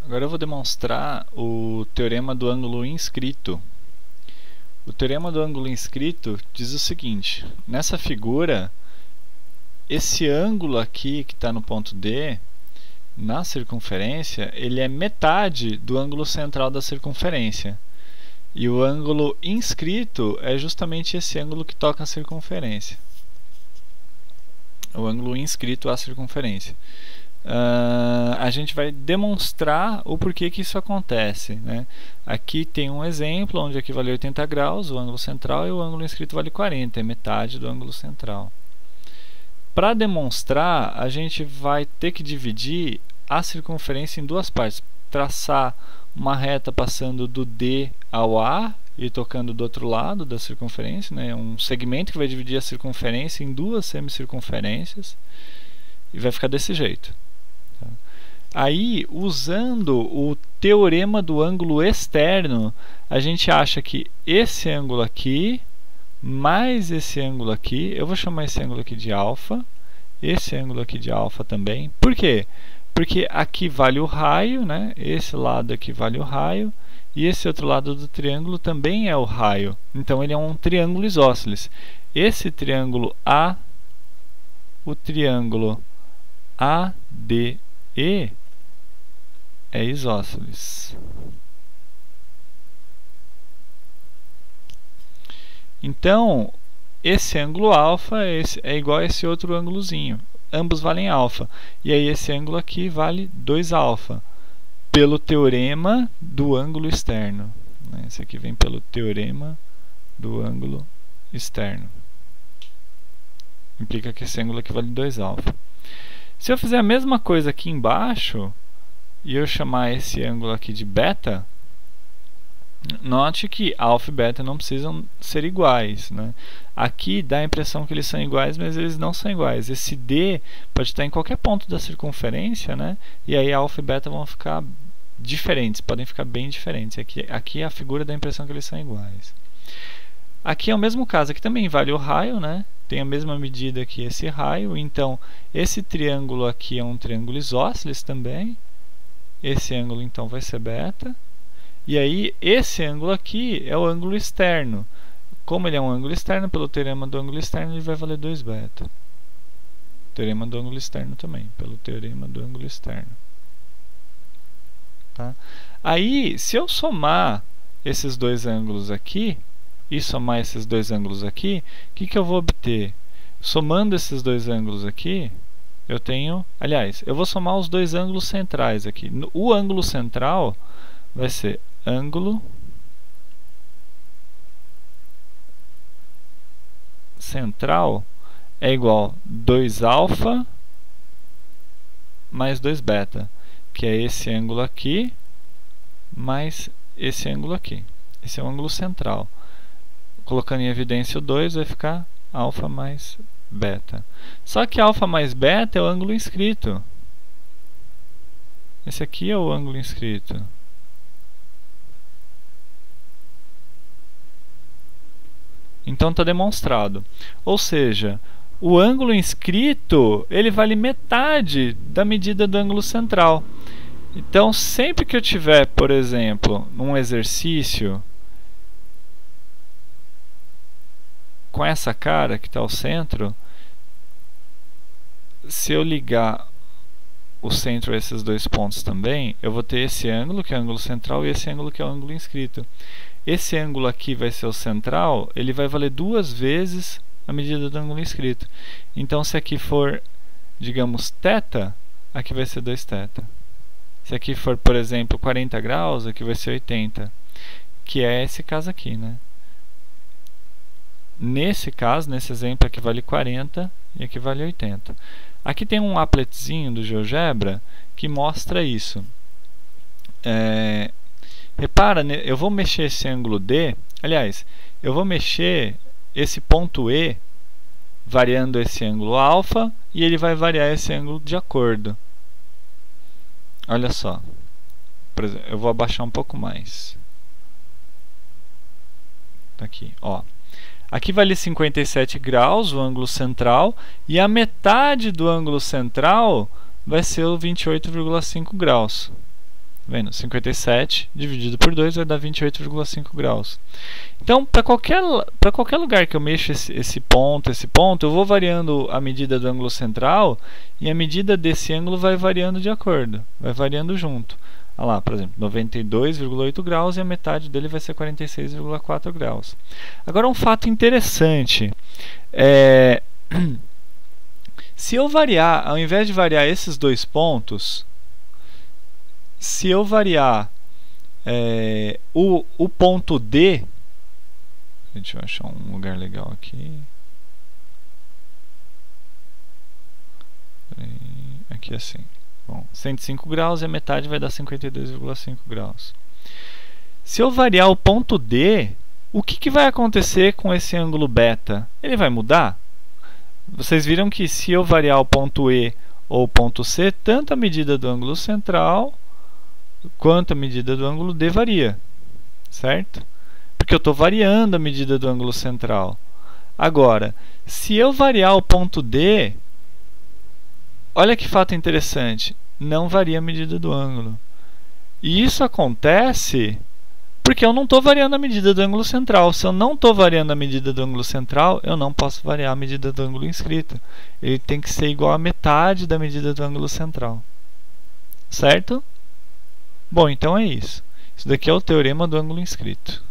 Agora eu vou demonstrar o teorema do ângulo inscrito. O teorema do ângulo inscrito diz o seguinte: nessa figura, esse ângulo aqui que está no ponto D, na circunferência, ele é metade do ângulo central da circunferência. E o ângulo inscrito é justamente esse ângulo que toca a circunferência. O ângulo inscrito à circunferência. A gente vai demonstrar o porquê que isso acontece, né? Aqui tem um exemplo onde aqui vale 80 graus, o ângulo central, e o ângulo inscrito vale 40, é metade do ângulo central. Para demonstrar, a gente vai ter que dividir a circunferência em duas partes, traçar uma reta passando do D ao A e tocando do outro lado da circunferência, né? Um segmento que vai dividir a circunferência em duas semicircunferências e vai ficar desse jeito. Aí, usando o teorema do ângulo externo, a gente acha que esse ângulo aqui mais esse ângulo aqui, eu vou chamar esse ângulo aqui de alfa, esse ângulo aqui de alfa também. Por quê? Porque aqui vale o raio, né? Esse lado aqui vale o raio, e esse outro lado do triângulo também é o raio. Então ele é um triângulo isósceles. Esse triângulo A, o triângulo ADE, é isósceles. Então, esse ângulo alfa é igual a esse outro ângulozinho. Ambos valem alfa. E aí esse ângulo aqui vale 2 alfa, pelo teorema do ângulo externo. Esse aqui vem pelo teorema do ângulo externo. Implica que esse ângulo aqui vale 2 alfa. Se eu fizer a mesma coisa aqui embaixo, e eu chamar esse ângulo aqui de beta, note que alfa e beta não precisam ser iguais, né? Aqui dá a impressão que eles são iguais, mas eles não são iguais. Esse D pode estar em qualquer ponto da circunferência, né? E aí alfa e beta vão ficar diferentes, podem ficar bem diferentes. Aqui a figura dá a impressão que eles são iguais. Aqui é o mesmo caso, aqui também vale o raio, né? Tem a mesma medida que esse raio, então esse triângulo aqui é um triângulo isósceles também. Esse ângulo então vai ser beta. E aí esse ângulo aqui é o ângulo externo. Como ele é um ângulo externo, pelo teorema do ângulo externo ele vai valer 2 beta. Teorema do ângulo externo também, pelo teorema do ângulo externo. Tá? Aí, se eu somar esses dois ângulos aqui e somar esses dois ângulos aqui, o que eu vou obter? Somando esses dois ângulos aqui, eu tenho... Aliás, eu vou somar os dois ângulos centrais aqui. O ângulo central vai ser ângulo central é igual a 2 alfa mais 2 beta, que é esse ângulo aqui mais esse ângulo aqui. Esse é o ângulo central. Colocando em evidência o 2, vai ficar alfa mais beta. Só que alfa mais beta é o ângulo inscrito. Esse aqui é o ângulo inscrito. Então está demonstrado. Ou seja, o ângulo inscrito ele vale metade da medida do ângulo central. Então, sempre que eu tiver, por exemplo, num exercício com essa cara que está ao centro, se eu ligar o centro a esses dois pontos também, eu vou ter esse ângulo, que é o ângulo central, e esse ângulo, que é o ângulo inscrito. Esse ângulo aqui vai ser o central, ele vai valer 2 vezes a medida do ângulo inscrito. Então, se aqui for, digamos, θ, aqui vai ser 2θ. Se aqui for, por exemplo, 40 graus, aqui vai ser 80, que é esse caso aqui, né? Nesse caso, nesse exemplo, aqui vale 40 e aqui vale 80. Aqui tem um appletzinho do GeoGebra que mostra isso. Repara, eu vou mexer esse ângulo D, aliás, eu vou mexer esse ponto E variando esse ângulo alfa e ele vai variar esse ângulo de acordo. Olha só, por exemplo, eu vou abaixar um pouco mais. Tá aqui, ó. Aqui vale 57 graus o ângulo central e a metade do ângulo central vai ser o 28,5 graus. Vendo? 57 dividido por 2 vai dar 28,5 graus. Então, para qualquer lugar que eu mexo esse ponto, eu vou variando a medida do ângulo central e a medida desse ângulo vai variando de acordo, vai variando junto. Olha lá, por exemplo, 92,8 graus e a metade dele vai ser 46,4 graus. Agora, um fato interessante. Se eu variar, ao invés de variar esses dois pontos, se eu variar o ponto D, deixa eu achar um lugar legal aqui. Aqui assim. Bom, 105 graus e a metade vai dar 52,5 graus. Se eu variar o ponto D, o que vai acontecer com esse ângulo beta? Ele vai mudar? Vocês viram que se eu variar o ponto E ou o ponto C, tanto a medida do ângulo central quanto a medida do ângulo D varia, certo? Porque eu estou variando a medida do ângulo central. Agora, se eu variar o ponto D, olha que fato interessante, não varia a medida do ângulo. E isso acontece porque eu não estou variando a medida do ângulo central. Se eu não estou variando a medida do ângulo central, eu não posso variar a medida do ângulo inscrito. Ele tem que ser igual a metade da medida do ângulo central. Certo? Bom, então é isso. Isso daqui é o teorema do ângulo inscrito.